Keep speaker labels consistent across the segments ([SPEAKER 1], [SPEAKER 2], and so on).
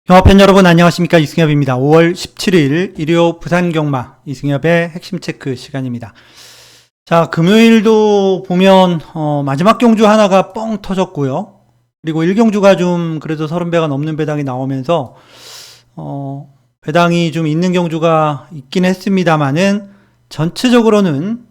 [SPEAKER 1] 경마팬 여러분 안녕하십니까, 이승엽입니다. 5월 17일 일요 부산경마 이승엽의 핵심 체크 시간입니다. 자, 금요일도 보면 마지막 경주 하나가 뻥 터졌고요. 그리고 1경주가 좀 그래도 30배가 넘는 배당이 나오면서 배당이 좀 있는 경주가 있긴 했습니다만은 전체적으로는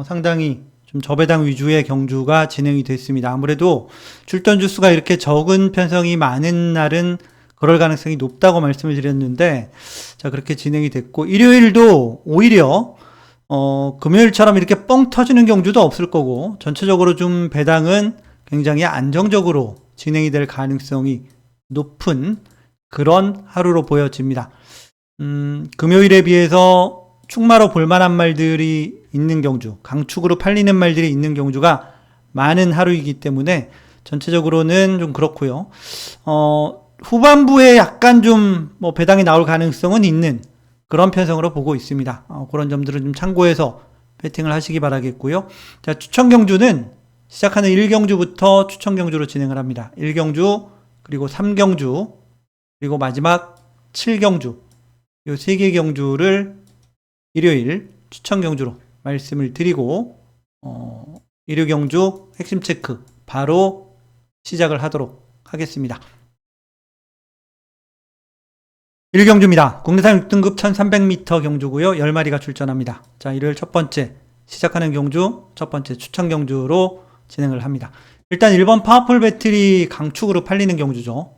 [SPEAKER 1] 상당히 좀 저배당 위주의 경주가 진행이 됐습니다. 아무래도 출전 주수가 이렇게 적은 편성이 많은 날은 그럴 가능성이 높다고 말씀을 드렸는데, 자, 그렇게 진행이 됐고, 일요일도 오히려, 금요일처럼 이렇게 뻥 터지는 경주도 없을 거고, 전체적으로 좀 배당은 굉장히 안정적으로 진행이 될 가능성이 높은 그런 하루로 보여집니다. 금요일에 비해서 축마로 볼만한 말들이 있는 경주, 강축으로 팔리는 말들이 있는 경주가 많은 하루이기 때문에 전체적으로는 좀 그렇고요. 후반부에 약간 좀 뭐 배당이 나올 가능성은 있는 그런 편성으로 보고 있습니다. 그런 점들을 좀 참고해서 배팅을 하시기 바라겠고요. 자, 추천 경주는 시작하는 1경주부터 추천 경주로 진행을 합니다. 1경주, 그리고 3경주, 그리고 마지막 7경주, 요 3개 경주를 일요일 추천 경주로 말씀을 드리고, 일요 경주 핵심 체크 바로 시작을 하도록 하겠습니다. 1경주입니다. 국내산 6등급 1300m 경주고요. 10마리가 출전합니다. 자, 일요일 첫 번째 시작하는 경주, 첫 번째 추천 경주로 진행을 합니다. 일단 1번 파워풀 배틀이 강축으로 팔리는 경주죠.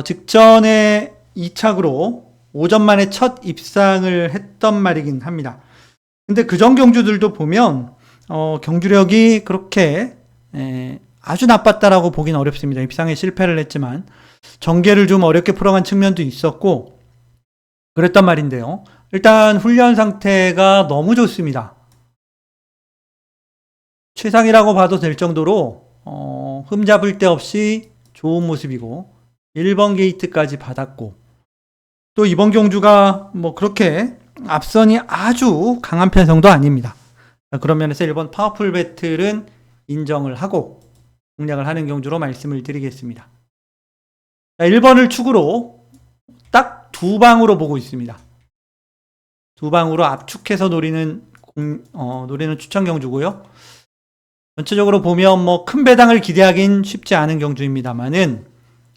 [SPEAKER 1] 직전에 2착으로 5점 만에 첫 입상을 했던 말이긴 합니다. 근데 그전 경주들도 보면 경주력이 그렇게 아주 나빴다라고 보긴 어렵습니다. 입상에 실패를 했지만 전개를 좀 어렵게 풀어간 측면도 있었고 그랬단 말인데요. 일단 훈련 상태가 너무 좋습니다. 최상이라고 봐도 될 정도로 흠잡을 데 없이 좋은 모습이고 1번 게이트까지 받았고, 또 이번 경주가 뭐 그렇게 앞선이 아주 강한 편성도 아닙니다. 그런 면에서 1번 파워풀 배틀은 인정을 하고 공략을 하는 경주로 말씀을 드리겠습니다. 1번을 축으로 딱 두 방으로 보고 있습니다. 두 방으로 압축해서 노리는 추천 경주고요. 전체적으로 보면 뭐 큰 배당을 기대하긴 쉽지 않은 경주입니다만은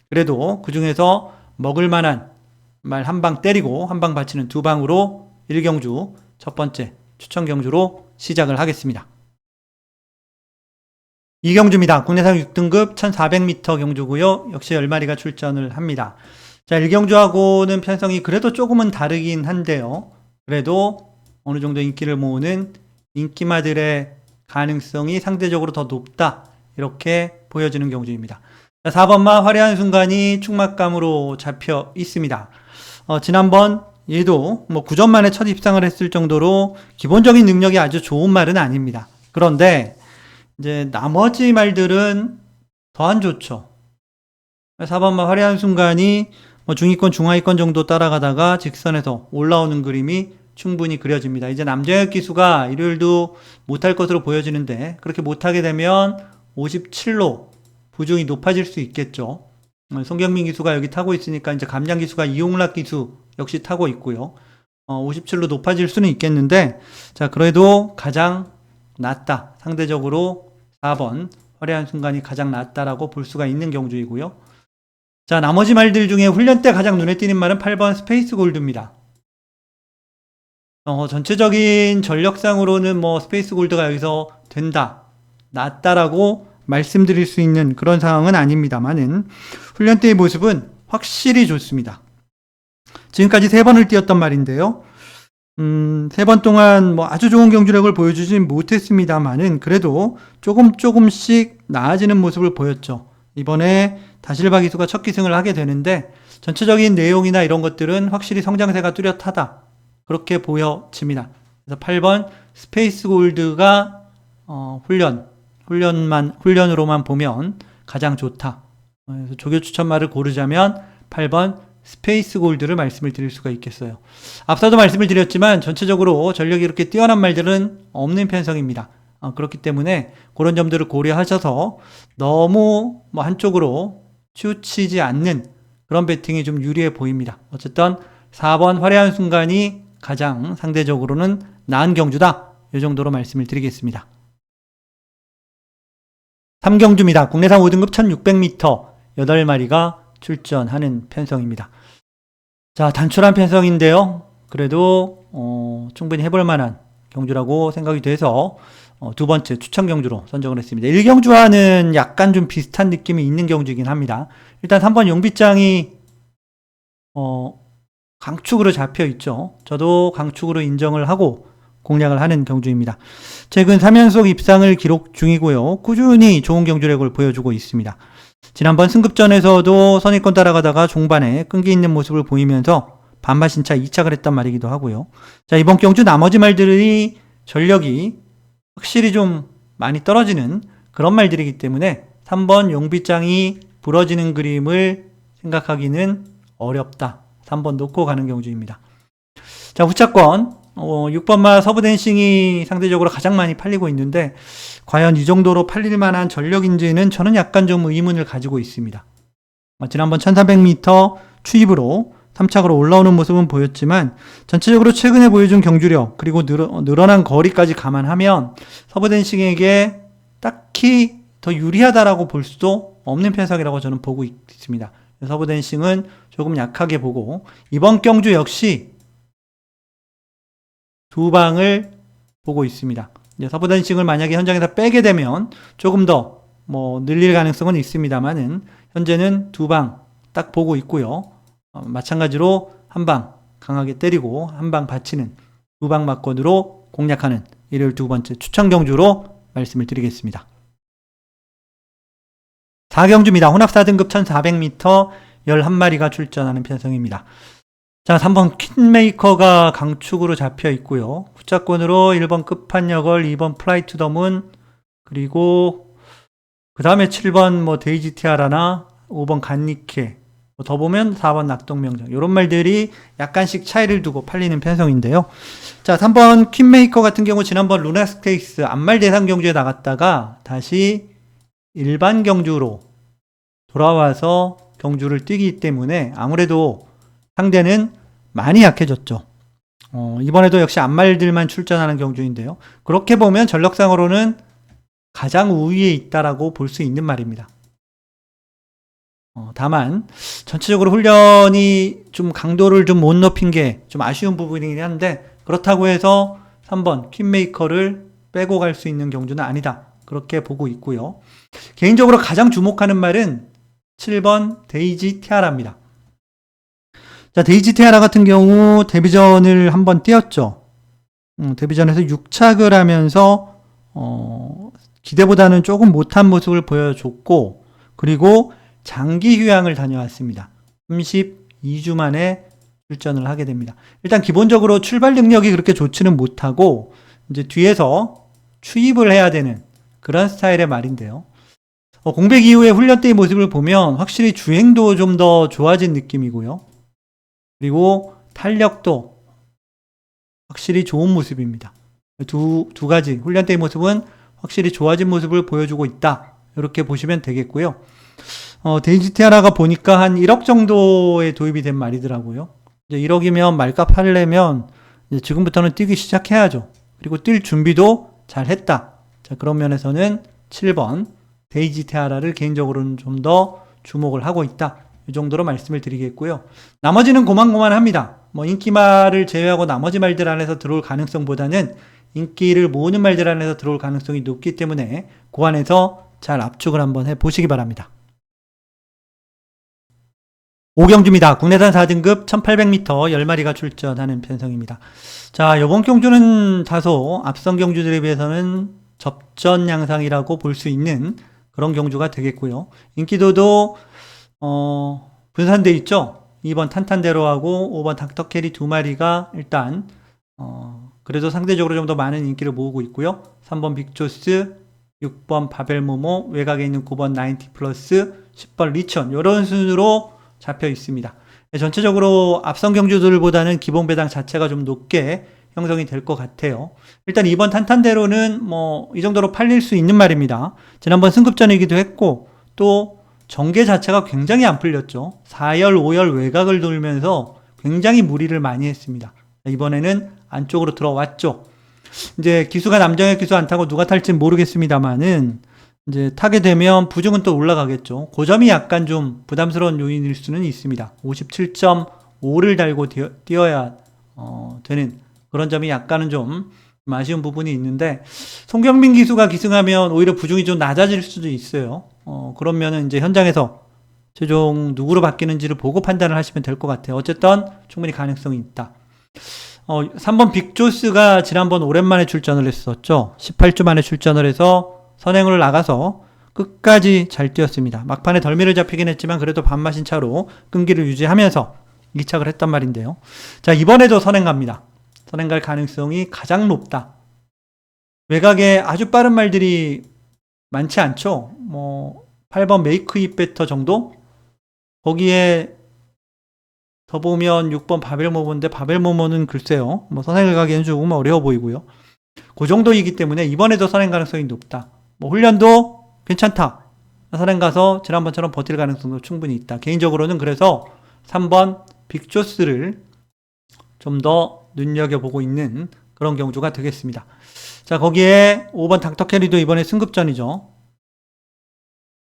[SPEAKER 1] 그래도 그 중에서 먹을 만한 말 한 방 때리고 한 방 바치는 두 방으로 1경주 첫 번째 추천 경주로 시작을 하겠습니다. 2경주입니다. 국내산 6등급 1400m 경주고요. 역시 10마리가 출전을 합니다. 자, 1경주하고는 편성이 그래도 조금은 다르긴 한데요. 그래도 어느 정도 인기를 모으는 인기마들의 가능성이 상대적으로 더 높다, 이렇게 보여지는 경주입니다. 자, 4번마 화려한 순간이 축막감으로 잡혀 있습니다. 지난번 얘도 뭐 9점 만에 첫 입상을 했을 정도로 기본적인 능력이 아주 좋은 말은 아닙니다. 그런데 이제 나머지 말들은 더 안 좋죠. 4번마 화려한 순간이 뭐 중위권, 중하위권 정도 따라가다가 직선에서 올라오는 그림이 충분히 그려집니다. 이제 남정혁 기수가 일요일도 못할 것으로 보여지는데 그렇게 못하게 되면 57로 부중이 높아질 수 있겠죠. 송경민 기수가 여기 타고 있으니까 이제 감장 기수가 이용락 기수 역시 타고 있고요. 57로 높아질 수는 있겠는데, 자, 그래도 가장 낫다. 상대적으로 4번 화려한 순간이 가장 낫다라고 볼 수가 있는 경주이고요. 자, 나머지 말들 중에 훈련 때 가장 눈에 띄는 말은 8번 스페이스 골드입니다. 전체적인 전력상으로는 뭐 스페이스 골드가 여기서 된다, 낫다라고 말씀드릴 수 있는 그런 상황은 아닙니다만은 훈련 때의 모습은 확실히 좋습니다. 지금까지 3번을 뛰었던 말인데요. 3번 동안 뭐 아주 좋은 경주력을 보여주진 못했습니다만은 그래도 조금씩 나아지는 모습을 보였죠. 이번에 다실바 기수가 첫 기승을 하게 되는데 전체적인 내용이나 이런 것들은 확실히 성장세가 뚜렷하다, 그렇게 보여집니다. 그래서 8번 스페이스 골드가 훈련으로만 보면 가장 좋다. 그래서 조교 추천말을 고르자면 8번 스페이스 골드를 말씀을 드릴 수가 있겠어요. 앞서도 말씀을 드렸지만 전체적으로 전력이 이렇게 뛰어난 말들은 없는 편성입니다. 그렇기 때문에 그런 점들을 고려하셔서 너무 뭐 한쪽으로 치우치지 않는 그런 배팅이 좀 유리해 보입니다. 어쨌든 4번 화려한 순간이 가장 상대적으로는 나은 경주다. 이 정도로 말씀을 드리겠습니다. 3경주입니다. 국내산 5등급 1600m 8마리가 출전하는 편성입니다. 자, 단출한 편성인데요. 그래도 충분히 해볼 만한 경주라고 생각이 돼서 두 번째 추천 경주로 선정을 했습니다. 1경주와는 약간 좀 비슷한 느낌이 있는 경주이긴 합니다. 일단 3번 용빗장이 강축으로 잡혀 있죠. 저도 강축으로 인정을 하고 공략을 하는 경주입니다. 최근 3연속 입상을 기록 중이고요. 꾸준히 좋은 경주력을 보여주고 있습니다. 지난번 승급전에서도 선입권 따라가다가 종반에 끈기 있는 모습을 보이면서 반마신차 2착을 했단 말이기도 하고요. 자, 이번 경주 나머지 말들이 전력이 확실히 좀 많이 떨어지는 그런 말들이기 때문에 3번 용빗장이 부러지는 그림을 생각하기는 어렵다. 3번 놓고 가는 경주입니다. 자, 후차권 6번마 서브댄싱이 상대적으로 가장 많이 팔리고 있는데 과연 이 정도로 팔릴 만한 전력인지는 저는 약간 좀 의문을 가지고 있습니다. 지난번 1300m 추입으로 3착으로 올라오는 모습은 보였지만 전체적으로 최근에 보여준 경주력 그리고 늘어난 거리까지 감안하면 서브댄싱에게 딱히 더 유리하다라고 볼 수도 없는 편성이라고 저는 보고 있습니다. 서브댄싱은 조금 약하게 보고 이번 경주 역시 두 방을 보고 있습니다. 이제 서브댄싱을 만약에 현장에서 빼게 되면 조금 더 늘릴 가능성은 있습니다만은 현재는 두 방 딱 보고 있고요. 마찬가지로 한 방 강하게 때리고 한 방 받치는 두 방 막권으로 공략하는 일요일 두 번째 추천 경주로 말씀을 드리겠습니다. 4경주입니다. 혼합 4등급 1400m 11마리가 출전하는 편성입니다. 자, 3번 퀸메이커가 강축으로 잡혀 있고요. 후차권으로 1번 끝판여걸, 2번 플라이 투 더 문, 그리고 그 다음에 7번 데이지 티아라나 5번 간니케, 더 보면 4번 낙동명장, 이런 말들이 약간씩 차이를 두고 팔리는 편성인데요. 자, 3번 퀸메이커 같은 경우 지난번 루나스테이크스 암말 대상 경주에 나갔다가 다시 일반 경주로 돌아와서 경주를 뛰기 때문에 아무래도 상대는 많이 약해졌죠. 이번에도 역시 암말들만 출전하는 경주인데요. 그렇게 보면 전력상으로는 가장 우위에 있다라고 볼 수 있는 말입니다. 다만 전체적으로 훈련이 좀 강도를 좀 못 높인 게 좀 아쉬운 부분이긴 한데 그렇다고 해서 3번 퀸메이커를 빼고 갈 수 있는 경주는 아니다. 그렇게 보고 있고요. 개인적으로 가장 주목하는 말은 7번 데이지 티아라입니다. 자, 데이지 티아라 같은 경우 데뷔전을 한번 뛰었죠. 데뷔전에서 6착을 하면서 기대보다는 조금 못한 모습을 보여줬고 그리고 장기 휴양을 다녀왔습니다. 32주 만에 출전을 하게 됩니다. 일단 기본적으로 출발 능력이 그렇게 좋지는 못하고 이제 뒤에서 추입을 해야 되는 그런 스타일의 말인데요. 공백 이후에 훈련 때의 모습을 보면 확실히 주행도 좀 더 좋아진 느낌이고요. 그리고 탄력도 확실히 좋은 모습입니다. 두 가지 훈련 때의 모습은 확실히 좋아진 모습을 보여주고 있다. 이렇게 보시면 되겠고요. 데이지 티아라가 보니까 한 1억 정도에 도입이 된 말이더라고요. 이제 1억이면 말값 하려면 이제 지금부터는 뛰기 시작해야죠. 그리고 뛸 준비도 잘 했다. 자, 그런 면에서는 7번 데이지 티아라를 개인적으로는 좀 더 주목을 하고 있다. 이 정도로 말씀을 드리겠고요. 나머지는 고만고만합니다. 인기말을 제외하고 나머지 말들 안에서 들어올 가능성보다는 인기를 모으는 말들 안에서 들어올 가능성이 높기 때문에 그 안에서 잘 압축을 한번 해보시기 바랍니다. 5경주입니다. 국내산 4등급 1800m 10마리가 출전하는 편성입니다. 자, 이번 경주는 다소 앞선 경주들에 비해서는 접전 양상이라고 볼 수 있는 그런 경주가 되겠고요. 인기도도 분산되어 있죠. 2번 탄탄대로하고 5번 닥터캐리 두 마리가 일단 그래도 상대적으로 좀 더 많은 인기를 모으고 있고요. 3번 빅조스, 6번 바벨모모, 외곽에 있는 9번 나인티 플러스, 10번 리천 이런 순으로 잡혀 있습니다. 전체적으로 앞선 경주들보다는 기본 배당 자체가 좀 높게 형성이 될 것 같아요. 일단 2번 탄탄대로는 이 정도로 팔릴 수 있는 말입니다. 지난번 승급전이기도 했고 또 전개 자체가 굉장히 안 풀렸죠. 4열, 5열 외곽을 돌면서 굉장히 무리를 많이 했습니다. 이번에는 안쪽으로 들어왔죠. 이제 기수가 남정혁 기수 안 타고 누가 탈지는 모르겠습니다만은 이제 타게 되면 부중은 또 올라가겠죠. 그 점이 약간 좀 부담스러운 요인일 수는 있습니다. 57.5를 달고 뛰어야 되는 그런 점이 약간은 좀 아쉬운 부분이 있는데, 송경민 기수가 기승하면 오히려 부중이 좀 낮아질 수도 있어요. 그러면은 이제 현장에서 최종 누구로 바뀌는지를 보고 판단을 하시면 될 것 같아요. 어쨌든 충분히 가능성이 있다. 3번 빅조스가 지난번 오랜만에 출전을 했었죠. 18주 만에 출전을 해서 선행으로 나가서 끝까지 잘 뛰었습니다. 막판에 덜미를 잡히긴 했지만 그래도 반마신 차로 끈기를 유지하면서 2착을 했단 말인데요. 자, 이번에도 선행 갑니다. 선행 갈 가능성이 가장 높다. 외곽에 아주 빠른 말들이 많지 않죠. 8번 메이크 잇 베터 정도? 거기에 더 보면 6번 바벨모모인데 바벨모모는 글쎄요. 선행을 가기에는 조금 어려워 보이고요. 그 정도이기 때문에 이번에도 선행 가능성이 높다. 훈련도 괜찮다. 선행 가서 지난번처럼 버틸 가능성도 충분히 있다. 개인적으로는 그래서 3번 빅조스를 좀 더 눈여겨보고 있는 그런 경주가 되겠습니다. 자, 거기에 5번 닥터캐리도 이번에 승급전이죠.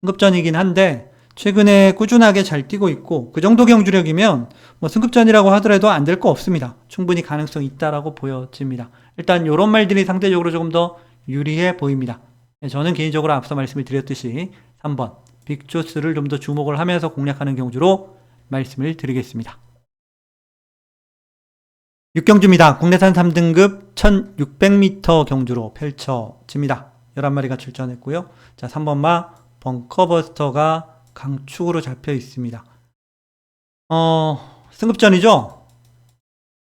[SPEAKER 1] 승급전이긴 한데 최근에 꾸준하게 잘 뛰고 있고 그 정도 경주력이면 승급전이라고 하더라도 안 될 거 없습니다. 충분히 가능성이 있다라고 보여집니다. 일단 이런 말들이 상대적으로 조금 더 유리해 보입니다. 저는 개인적으로 앞서 말씀을 드렸듯이 3번 빅조스를 좀 더 주목을 하면서 공략하는 경주로 말씀을 드리겠습니다. 6경주입니다. 국내산 3등급 1600m 경주로 펼쳐집니다. 11마리가 출전했고요. 자, 3번마 벙커버스터가 강축으로 잡혀 있습니다. 승급전이죠?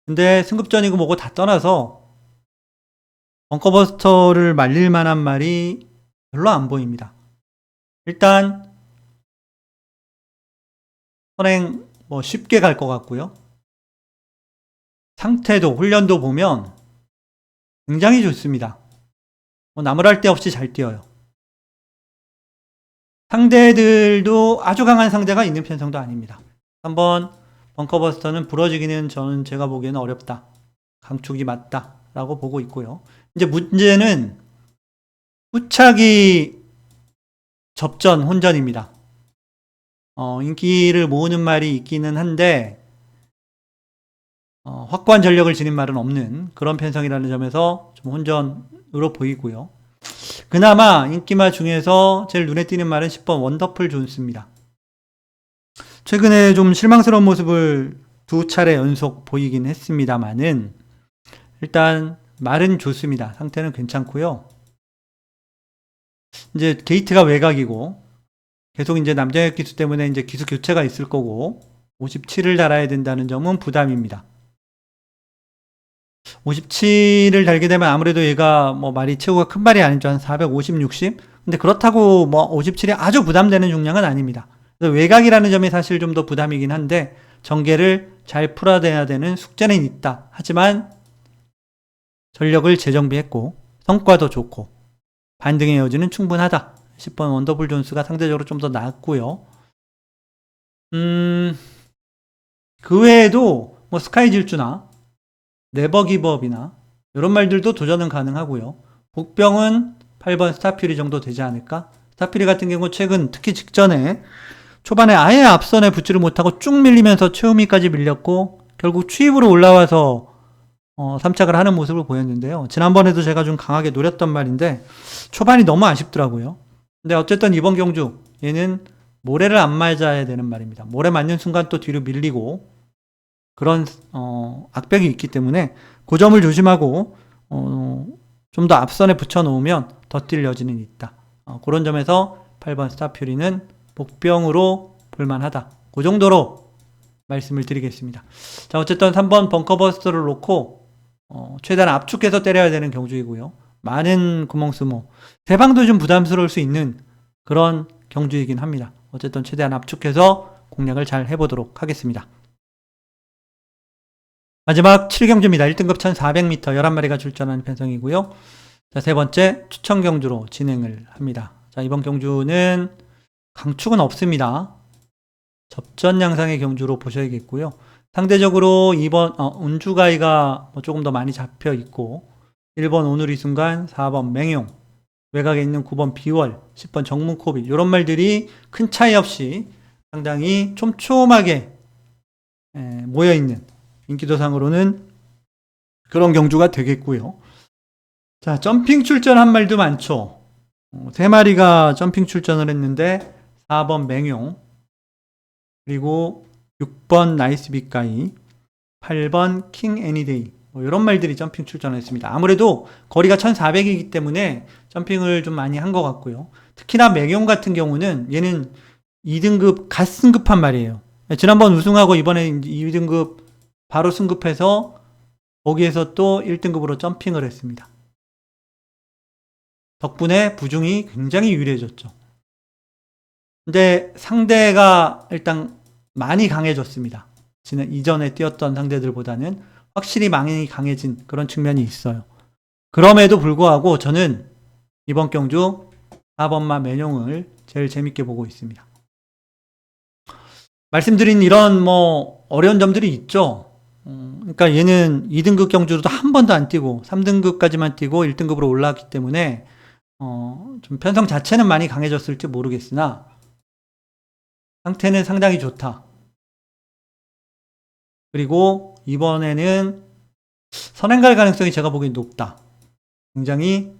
[SPEAKER 1] 근데 승급전이고 뭐고 다 떠나서 벙커버스터를 말릴 만한 말이 별로 안 보입니다. 일단 선행 쉽게 갈 것 같고요. 상태도 훈련도 보면 굉장히 좋습니다. 나무랄 데 없이 잘 뛰어요. 상대들도 아주 강한 상대가 있는 편성도 아닙니다. 한번 벙커버스터는 부러지기는 저는 제가 보기에는 어렵다. 강축이 맞다 라고 보고 있고요. 이제 문제는 후차기 접전 혼전입니다. 인기를 모으는 말이 있기는 한데 확고한 전력을 지닌 말은 없는 그런 편성이라는 점에서 좀 혼전으로 보이고요. 그나마 인기말 중에서 제일 눈에 띄는 말은 10번 원더풀 존스입니다. 최근에 좀 실망스러운 모습을 2차례 연속 보이긴 했습니다만은 일단 말은 좋습니다. 상태는 괜찮고요. 이제 게이트가 외곽이고 계속 이제 남정혁 기수 때문에 이제 기수 교체가 있을 거고 57을 달아야 된다는 점은 부담입니다. 57을 달게 되면 아무래도 얘가 말이 체구가 큰 말이 아니죠. 한 450, 60? 근데 그렇다고 57이 아주 부담되는 중량은 아닙니다. 그래서 외곽이라는 점이 사실 좀 더 부담이긴 한데 전개를 잘 풀어내야 되는 숙제는 있다. 하지만 전력을 재정비했고 성과도 좋고 반등의 여지는 충분하다. 10번 원더풀 존스가 상대적으로 좀 더 낫고요. 그 외에도 스카이 질주나 네버 기브업이나 이런 말들도 도전은 가능하고요. 복병은 8번 스타퓨리 정도 되지 않을까? 스타퓨리 같은 경우 최근 특히 직전에 초반에 아예 앞선에 붙지를 못하고 쭉 밀리면서 최후미까지 밀렸고 결국 추입으로 올라와서 3착을 하는 모습을 보였는데요. 지난번에도 제가 좀 강하게 노렸던 말인데 초반이 너무 아쉽더라고요. 근데 어쨌든 이번 경주 얘는 모래를 안 맞아야 되는 말입니다. 모래 맞는 순간 또 뒤로 밀리고 그런 악벽이 있기 때문에 그 점을 조심하고 좀 더 앞선에 붙여놓으면 더 뛸 여지는 있다. 그런 점에서 8번 스타퓨리는 복병으로 볼만하다. 그 정도로 말씀을 드리겠습니다. 자, 어쨌든 3번 벙커버스터를 놓고 최대한 압축해서 때려야 되는 경주이고요. 많은 구멍스모 대방도 좀 부담스러울 수 있는 그런 경주이긴 합니다. 어쨌든 최대한 압축해서 공략을 잘 해보도록 하겠습니다. 마지막 7경주입니다. 1등급 1400m 11마리가 출전하는 편성이고요. 자, 세 번째 추천 경주로 진행을 합니다. 자, 이번 경주는 강축은 없습니다. 접전 양상의 경주로 보셔야겠고요. 상대적으로 2번 운주가이가 조금 더 많이 잡혀 있고 1번 오늘이 순간, 4번 맹용, 외곽에 있는 9번 비월, 10번 정문코비 이런 말들이 큰 차이 없이 상당히 촘촘하게 모여있는 인기도상으로는 그런 경주가 되겠고요. 자, 점핑 출전한 말도 많죠. 3마리가 점핑 출전을 했는데 4번 맹용, 그리고 6번 나이스 빅가이, 8번 킹 애니데이 이런 말들이 점핑 출전을 했습니다. 아무래도 거리가 1400이기 때문에 점핑을 좀 많이 한 것 같고요. 특히나 맹용 같은 경우는 얘는 2등급 갓 승급한 말이에요. 지난번 우승하고 이번에 2등급 바로 승급해서 거기에서 또 1등급으로 점핑을 했습니다. 덕분에 부중이 굉장히 유리해졌죠. 근데 상대가 일단 많이 강해졌습니다. 이전에 뛰었던 상대들보다는 확실히 많이 강해진 그런 측면이 있어요. 그럼에도 불구하고 저는 이번 경주 4번마 맹용을 제일 재밌게 보고 있습니다. 말씀드린 이런 어려운 점들이 있죠. 그러니까 얘는 2등급 경주로도 한 번도 안 뛰고 3등급까지만 뛰고 1등급으로 올라왔기 때문에 좀 편성 자체는 많이 강해졌을지 모르겠으나 상태는 상당히 좋다. 그리고 이번에는 선행 갈 가능성이 제가 보기엔 높다. 굉장히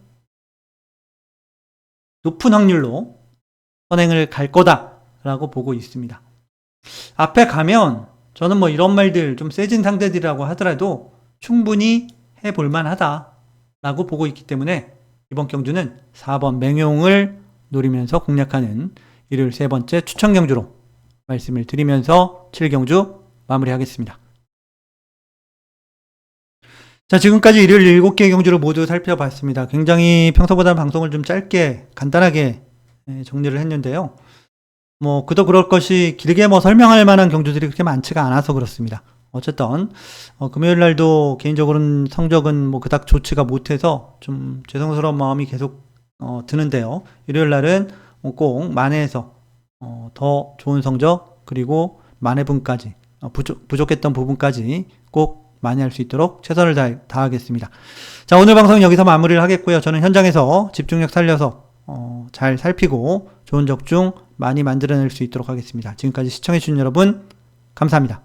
[SPEAKER 1] 높은 확률로 선행을 갈 거다라고 보고 있습니다. 앞에 가면 저는 이런 말들 좀 세진 상대들이라고 하더라도 충분히 해볼 만하다라고 보고 있기 때문에 이번 경주는 4번 맹용을 노리면서 공략하는 일요일 세 번째 추천 경주로 말씀을 드리면서 7경주 마무리하겠습니다. 자, 지금까지 일요일 7개의 경주를 모두 살펴봤습니다. 굉장히 평소보다 방송을 좀 짧게 간단하게 정리를 했는데요. 그도 그럴 것이 길게 설명할 만한 경주들이 그렇게 많지가 않아서 그렇습니다. 어쨌든 금요일 날도 개인적으로는 성적은 그닥 좋지가 못해서 좀 죄송스러운 마음이 계속 드는데요. 일요일 날은 꼭 만회에서 더 좋은 성적 그리고 만회분까지 부족했던 부분까지 꼭 만회할 수 있도록 최선을 다하겠습니다. 자, 오늘 방송은 여기서 마무리를 하겠고요. 저는 현장에서 집중력 살려서 잘 살피고 좋은 적중 많이 만들어낼 수 있도록 하겠습니다. 지금까지 시청해주신 여러분 감사합니다.